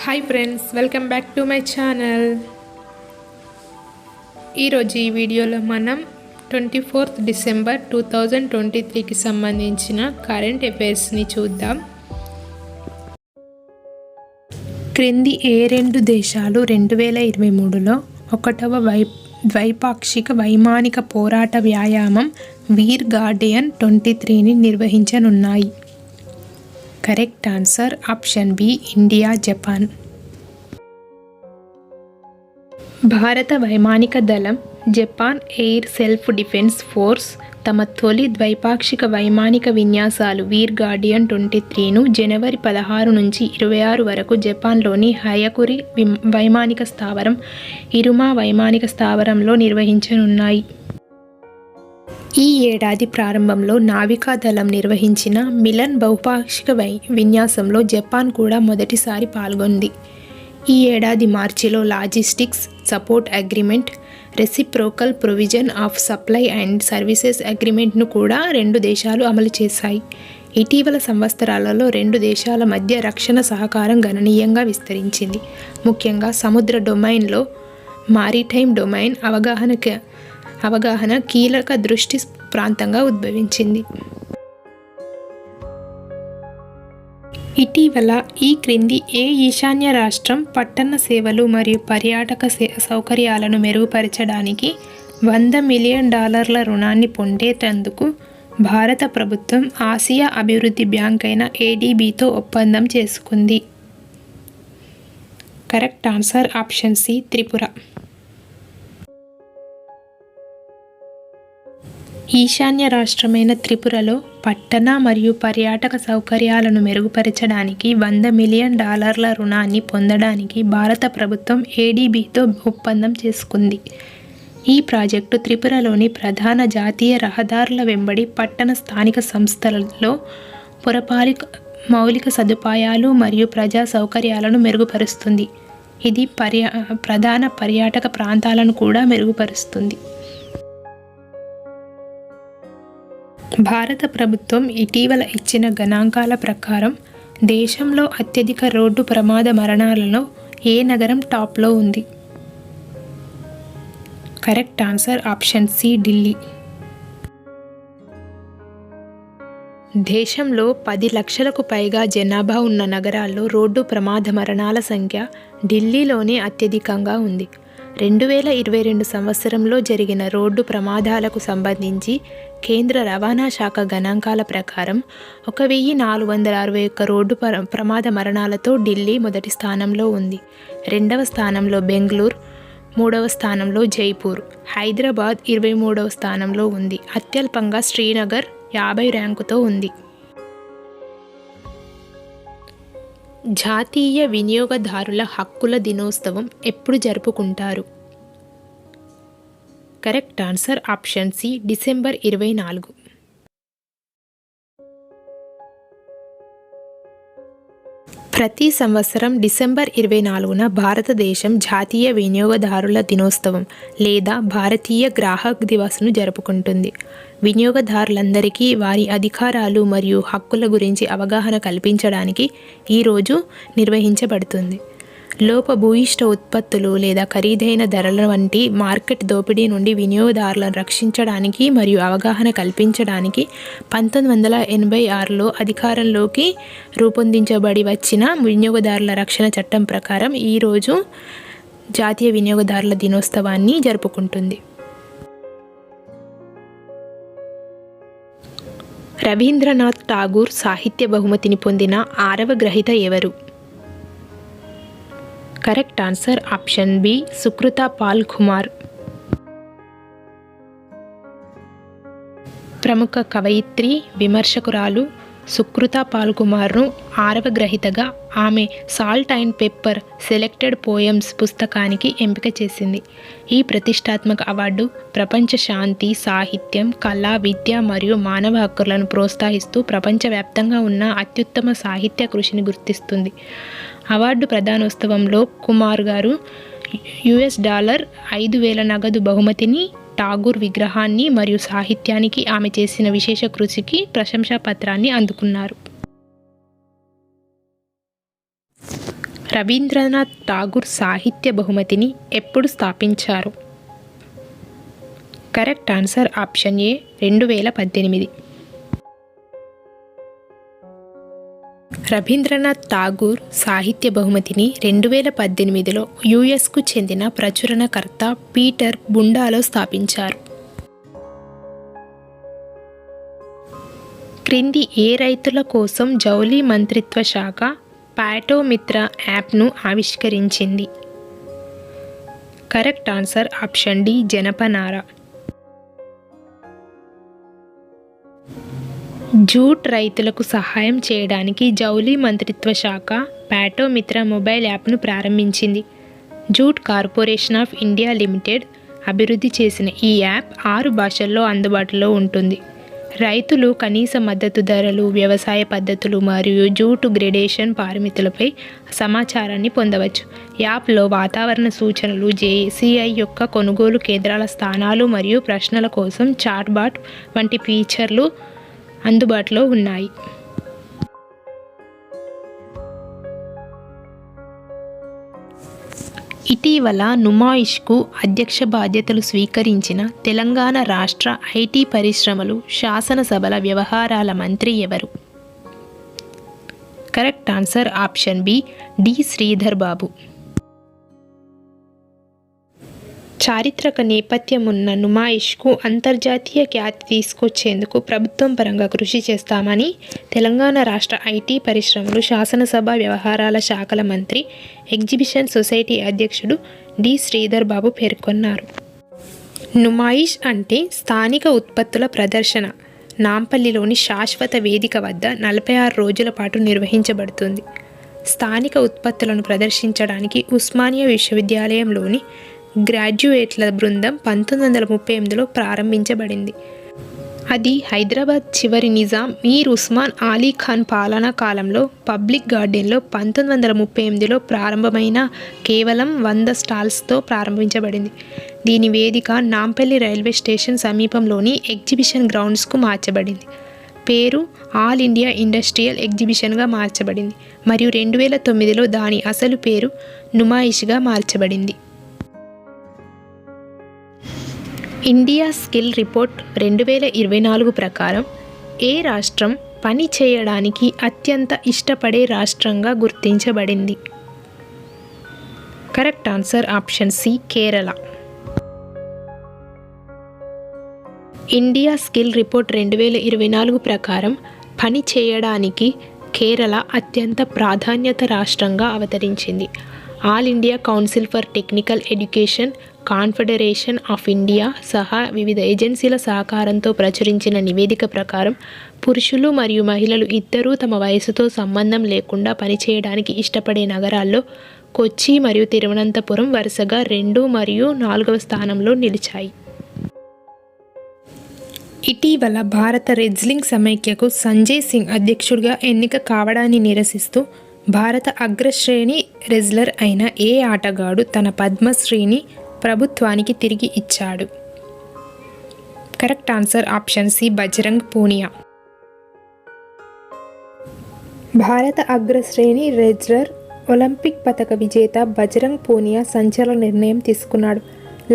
Hi friends, welcome back to my channel. ఈరోజు ఈ వీడియోలో మనం 24 డిసెంబర్ 2023కి సంబంధించిన కరెంట్ అఫైర్స్ని చూద్దాం. క్రింది ఏ రెండు దేశాలు 2023లో 1వ ద్వైపాక్షిక వైమానిక పోరాట వ్యాయామం వీర్ గార్డియన్ 23ని నిర్వహించనున్నాయి? Correct answer option B, India, Japan. భారత వైమానిక దళం, Japan Air Self Defence Force తమ తొలి ద్వైపాక్షిక వైమానిక విన్యాసాలు వీర్ గార్డియన్ 23ను జనవరి 16 నుంచి 26 వరకు జపాన్లోని హయకురి వైమానిక స్థావరం, ఇరుమా వైమానిక స్థావరంలో నిర్వహించనున్నాయి. ఈ ఏడాది ప్రారంభంలో నావికాదళం నిర్వహించిన మిలన్ బహుపాక్షిక విన్యాసంలో జపాన్ కూడా మొదటిసారి పాల్గొంది. ఈ ఏడాది మార్చిలో logistics support agreement, reciprocal provision of supply and services అగ్రిమెంట్ను కూడా రెండు దేశాలు అమలు చేశాయి. ఇటీవల సంవత్సరాలలో రెండు దేశాల మధ్య రక్షణ సహకారం గణనీయంగా విస్తరించింది. ముఖ్యంగా సముద్ర డొమైన్లో మారిటైమ్ డొమైన్ అవగాహన కీలక దృష్టి ప్రాంతంగా ఉద్భవించింది. ఇటీవల ఈ క్రింది ఏ ఈశాన్య రాష్ట్రం పట్టణ సేవలు మరియు పర్యాటక సౌకర్యాలను మెరుగుపరచడానికి $100 మిలియన్ రుణాన్ని పొందేందుకు భారత ప్రభుత్వం ఆసియా అభివృద్ధి బ్యాంక్ అయిన ADBతో ఒప్పందం చేసుకుంది? Correct answer option C, Tripura. ఈశాన్య రాష్ట్రమైన త్రిపురలో పట్టణ మరియు పర్యాటక సౌకర్యాలను మెరుగుపరచడానికి $100 మిలియన్ రుణాన్ని పొందడానికి భారత ప్రభుత్వం ADBతో ఒప్పందం చేసుకుంది. ఈ ప్రాజెక్టు త్రిపురలోని ప్రధాన జాతీయ రహదారుల వెంబడి పట్టణ స్థానిక సంస్థలలో పురపాలిక మౌలిక సదుపాయాలు మరియు ప్రజా సౌకర్యాలను మెరుగుపరుస్తుంది. ఇది ప్రధాన పర్యాటక ప్రాంతాలను కూడా మెరుగుపరుస్తుంది. భారత ప్రభుత్వం ఇటీవల ఇచ్చిన గణాంకాల ప్రకారం దేశంలో అత్యధిక రోడ్డు ప్రమాద మరణాలలో ఏ నగరం టాప్లో ఉంది? Correct answer option C, Delhi. దేశంలో 10 లక్షలకు పైగా జనాభా ఉన్న నగరాల్లో రోడ్డు ప్రమాద మరణాల సంఖ్య ఢిల్లీలోనే అత్యధికంగా ఉంది. 2022 సంవత్సరంలో జరిగిన రోడ్డు ప్రమాదాలకు సంబంధించి కేంద్ర రవాణా శాఖ గణాంకాల ప్రకారం 1461 రోడ్డు ప్రమాద మరణాలతో ఢిల్లీ మొదటి స్థానంలో ఉంది. రెండవ స్థానంలో బెంగళూరు, మూడవ స్థానంలో జైపూర్, హైదరాబాద్ 23వ స్థానంలో ఉంది. అత్యల్పంగా శ్రీనగర్ 50 ర్యాంకుతో ఉంది. జాతీయ వినియోగదారుల హక్కుల దినోత్సవం ఎప్పుడు జరుపుకుంటారు? Correct answer option C, December 24. ప్రతి సంవత్సరం డిసెంబర్ 24న భారతదేశం జాతీయ వినియోగదారుల దినోత్సవం లేదా భారతీయ గ్రాహక్ దివస్ను జరుపుకుంటుంది. వినియోగదారులందరికీ వారి అధికారాలు మరియు హక్కుల గురించి అవగాహన కల్పించడానికి ఈ రోజు నిర్వహించబడుతుంది. లోపభూయిష్ట ఉత్పత్తులు లేదా ఖరీదైన ధరల వంటి మార్కెట్ దోపిడీ నుండి వినియోగదారులను రక్షించడానికి మరియు అవగాహన కల్పించడానికి 1986లో అధికారంలోకి రూపొందించబడి వచ్చిన వినియోగదారుల రక్షణ చట్టం ప్రకారం ఈరోజు జాతీయ వినియోగదారుల దినోత్సవాన్ని జరుపుకుంటుంది. రవీంద్రనాథ్ ఠాగూర్ సాహిత్య బహుమతిని పొందిన 6వ గ్రహీత ఎవరు? Correct answer option B, Sukrita Paul Kumar. ప్రముఖ కవయిత్రి, విమర్శకురాలు సుకృత పాల్ కుమార్ను 6వ గ్రహీతగా ఆమె Salt and Pepper Selected Poems పుస్తకానికి ఎంపిక చేసింది. ఈ ప్రతిష్టాత్మక అవార్డు ప్రపంచ శాంతి, సాహిత్యం, కళ, విద్య మరియు మానవ హక్కులను ప్రోత్సహిస్తూ ప్రపంచవ్యాప్తంగా ఉన్న అత్యుత్తమ సాహిత్య కృషిని గుర్తిస్తుంది. అవార్డు ప్రదానోత్సవంలో కుమార్ గారు $5,000 నగదు బహుమతిని, ఠాగూర్ విగ్రహాన్ని మరియు సాహిత్యానికి ఆమె చేసిన విశేష కృషికి ప్రశంసా పత్రాన్ని అందుకున్నారు. రవీంద్రనాథ్ ఠాగూర్ సాహిత్య బహుమతిని ఎప్పుడు స్థాపించారు? Correct answer option A 2018. Rabindranath Tagore సాహిత్య బహుమతిని 2018లో యుఎస్కు చెందిన ప్రచురణకర్త పీటర్ బుండాలో స్థాపించారు. క్రింది ఏ రైతుల కోసం జౌళి మంత్రిత్వ శాఖ పాటో మిత్ర యాప్ను ఆవిష్కరించింది? కరెక్ట్ ఆన్సర్ ఆప్షన్ డి జనపనార. జూట్ రైతులకు సహాయం చేయడానికి జౌళి మంత్రిత్వ శాఖ పాటో మిత్ర మొబైల్ యాప్ను ప్రారంభించింది. Jute corporation of India limited అభివృద్ధి చేసిన ఈ యాప్ 6 భాషల్లో అందుబాటులో ఉంటుంది. రైతులు కనీస మద్దతు ధరలు, వ్యవసాయ పద్ధతులు మరియు జూటు గ్రేడేషన్ పారామితులపై సమాచారాన్ని పొందవచ్చు. యాప్లో వాతావరణ సూచనలు, జేసీఐ యొక్క కొనుగోలు కేంద్రాల స్థానాలు మరియు ప్రశ్నల కోసం చాట్బాట్ వంటి ఫీచర్లు అందుబాటులో ఉన్నాయి. ఇటీవల నుమాయిష్కు అధ్యక్ష బాధ్యతలు స్వీకరించిన తెలంగాణ రాష్ట్ర ఐటీ పరిశ్రమలు, శాసనసభల వ్యవహారాల మంత్రి ఎవరు? Correct answer option B D Sridhar Babu. చారిత్రక నేపథ్యం ఉన్న నుమాయిష్కు అంతర్జాతీయ ఖ్యాతి తీసుకొచ్చేందుకు ప్రభుత్వం పరంగా కృషి చేస్తామని తెలంగాణ రాష్ట్ర ఐటీ పరిశ్రమలు, శాసనసభ వ్యవహారాల శాఖల మంత్రి, ఎగ్జిబిషన్ సొసైటీ అధ్యక్షుడు డి శ్రీధర్ బాబు పేర్కొన్నారు. నుమాయిష్ అంటే స్థానిక ఉత్పత్తుల ప్రదర్శన. నాంపల్లిలోని శాశ్వత వేదిక వద్ద 46 రోజుల పాటు నిర్వహించబడుతుంది. స్థానిక ఉత్పత్తులను ప్రదర్శించడానికి ఉస్మానియా విశ్వవిద్యాలయంలోని గ్రాడ్యుయేట్ల బృందం 1938లో ప్రారంభించబడింది. అది హైదరాబాద్ చివరి నిజాం మీర్ ఉస్మాన్ అలీ ఖాన్ పాలనా కాలంలో పబ్లిక్ గార్డెన్లో 1938లో ప్రారంభమైన కేవలం 100 స్టాల్స్తో ప్రారంభించబడింది. దీని వేదిక నాంపల్లి రైల్వే స్టేషన్ సమీపంలోని ఎగ్జిబిషన్ గ్రౌండ్స్కు మార్చబడింది. పేరు ఆల్ ఇండియా ఇండస్ట్రియల్ ఎగ్జిబిషన్గా మార్చబడింది మరియు 2009లో దాని అసలు పేరు నుమాయిష్గా మార్చబడింది. ఇండియా స్కిల్ రిపోర్ట్ 2024 ప్రకారం ఏ రాష్ట్రం పని చేయడానికి అత్యంత ఇష్టపడే రాష్ట్రంగా గుర్తించబడింది? Correct answer option C Kerala. India skill report 2024 ప్రకారం పని చేయడానికి కేరళ అత్యంత ప్రాధాన్యత రాష్ట్రంగా అవతరించింది. All India Council for Technical Education, Confederation of India సహా వివిధ ఏజెన్సీల సహకారంతో ప్రచురించిన నివేదిక ప్రకారం పురుషులు మరియు మహిళలు ఇద్దరూ తమ వయసుతో సంబంధం లేకుండా పనిచేయడానికి ఇష్టపడే నగరాల్లో కొచ్చి మరియు తిరువనంతపురం వరుసగా 2 మరియు 4వ స్థానంలో నిలిచాయి. ఇటీవల భారత రెజ్లింగ్ సమైక్యకు సంజయ్ సింగ్ అధ్యక్షుడిగా ఎన్నిక కావడాన్ని నిరసిస్తూ భారత అగ్రశ్రేణి రెజ్లర్ అయిన ఏ ఆటగాడు తన పద్మశ్రీని ప్రభుత్వానికి తిరిగి ఇచ్చాడు? Correct answer option C Bajrang Punia. భారత అగ్రశ్రేణి రెజ్లర్, ఒలింపిక్ పతక విజేత బజరంగ్ పూనియా సంచలన నిర్ణయం తీసుకున్నాడు.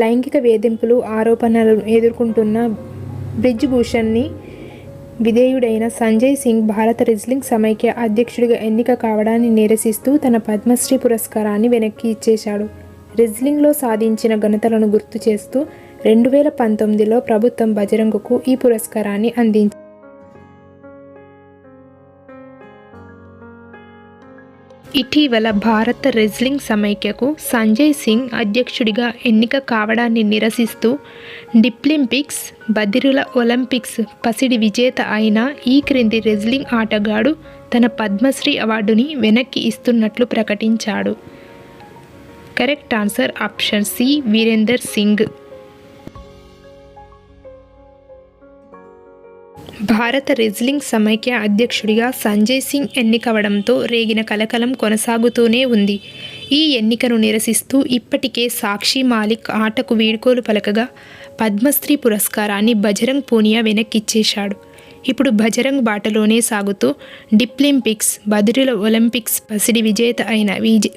లైంగిక వేధింపులు ఆరోపణలను ఎదుర్కొంటున్న బ్రిజ్ భూషణ్కి విధేయుడైన సంజయ్ సింగ్ భారత రెజ్లింగ్ సమైక్య అధ్యక్షుడిగా ఎన్నిక కావడాన్ని నిరసిస్తూ తన పద్మశ్రీ పురస్కారాన్ని వెనక్కి ఇచ్చేశాడు. రెజ్లింగ్లో సాధించిన ఘనతలను గుర్తు చేస్తూ 2019లో ప్రభుత్వం బజరంగ్కు ఈ పురస్కారాన్ని అందించింది. ఇటీవల భారత రెజ్లింగ్ సమైక్యకు సంజయ్ సింగ్ అధ్యక్షుడిగా ఎన్నిక కావడాన్ని నిరసిస్తూ డిప్లింపిక్స్, బదిరుల ఒలింపిక్స్ పసిడి విజేత అయిన ఈ క్రింది రెజ్లింగ్ ఆటగాడు తన పద్మశ్రీ అవార్డుని వెనక్కి ఇస్తున్నట్లు ప్రకటించాడు. Correct answer option C Virender Singh. భారత రెజ్లింగ్ సమైక్య అధ్యక్షుడిగా సంజయ్ సింగ్ ఎన్నికవడంతో రేగిన కలకలం కొనసాగుతూనే ఉంది. ఈ ఎన్నికను నిరసిస్తూ ఇప్పటికే సాక్షి మాలిక్ ఆటకు వీడ్కోలు పలకగా పద్మశ్రీ పురస్కారాన్ని బజరంగ్ పూనియా వెనక్కిచ్చేశాడు. ఇప్పుడు బజరంగ్ బాటలోనే సాగుతూ డిప్లింపిక్స్ బదిలీల ఒలింపిక్స్ పసిడి విజేత అయిన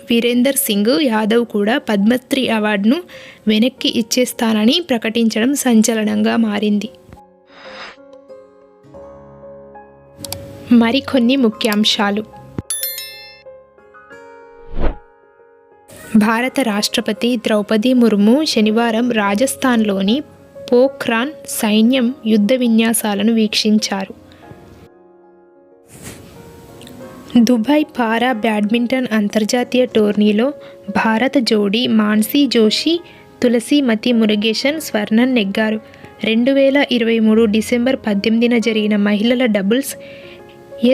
వీరేందర్ సింగ్ యాదవ్ కూడా పద్మశ్రీ అవార్డును వెనక్కి ఇచ్చేస్తానని ప్రకటించడం సంచలనంగా మారింది. మరికొన్ని ముఖ్యాంశాలు. భారత రాష్ట్రపతి ద్రౌపది ముర్ము శనివారం రాజస్థాన్లోని పోఖ్రాన్ సైన్యం యుద్ధ విన్యాసాలను వీక్షించారు. దుబాయ్ పారా బ్యాడ్మింటన్ అంతర్జాతీయ టోర్నీలో భారత జోడీ మాన్సీ జోషి, తులసీమతి మురుగేసన్ స్వర్ణం నెగ్గారు. 2023 డిసెంబర్ 18న జరిగిన మహిళల డబుల్స్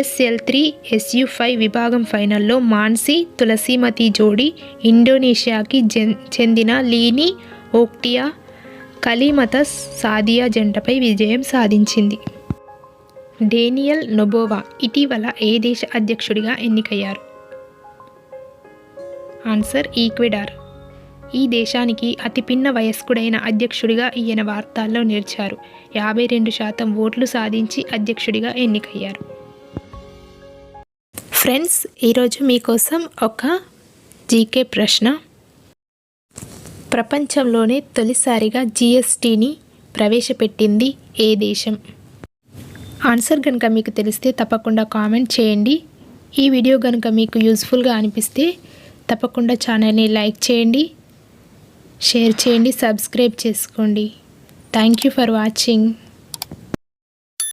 SL3 SU5 విభాగం ఫైనల్లో మాన్సీ తులసీమతి జోడీ ఇండోనేషియాకి చెందిన లీని ఓక్టియా కలీమతస్ సాదియా జంటపై విజయం సాధించింది. డేనియల్ నొబోవా ఇటీవల ఏ దేశ అధ్యక్షుడిగా ఎన్నికయ్యారు? Answer Ecuador. ఈ దేశానికి అతి పిన్న వయస్కుడైన అధ్యక్షుడిగా ఈయన వార్తల్లో నిలిచారు. 52% ఓట్లు సాధించి అధ్యక్షుడిగా ఎన్నికయ్యారు. ఫ్రెండ్స్, ఈరోజు మీకోసం ఒక జీకే ప్రశ్న. ప్రపంచంలోనే తొలిసారిగా GSTని ప్రవేశపెట్టింది ఏ దేశం? ఆన్సర్ కనుక మీకు తెలిస్తే తప్పకుండా కామెంట్ చేయండి. ఈ వీడియో కనుక మీకు యూస్ఫుల్గా అనిపిస్తే తప్పకుండా ఛానల్ని లైక్ చేయండి, షేర్ చేయండి, సబ్స్క్రైబ్ చేసుకోండి. Thank you for watching.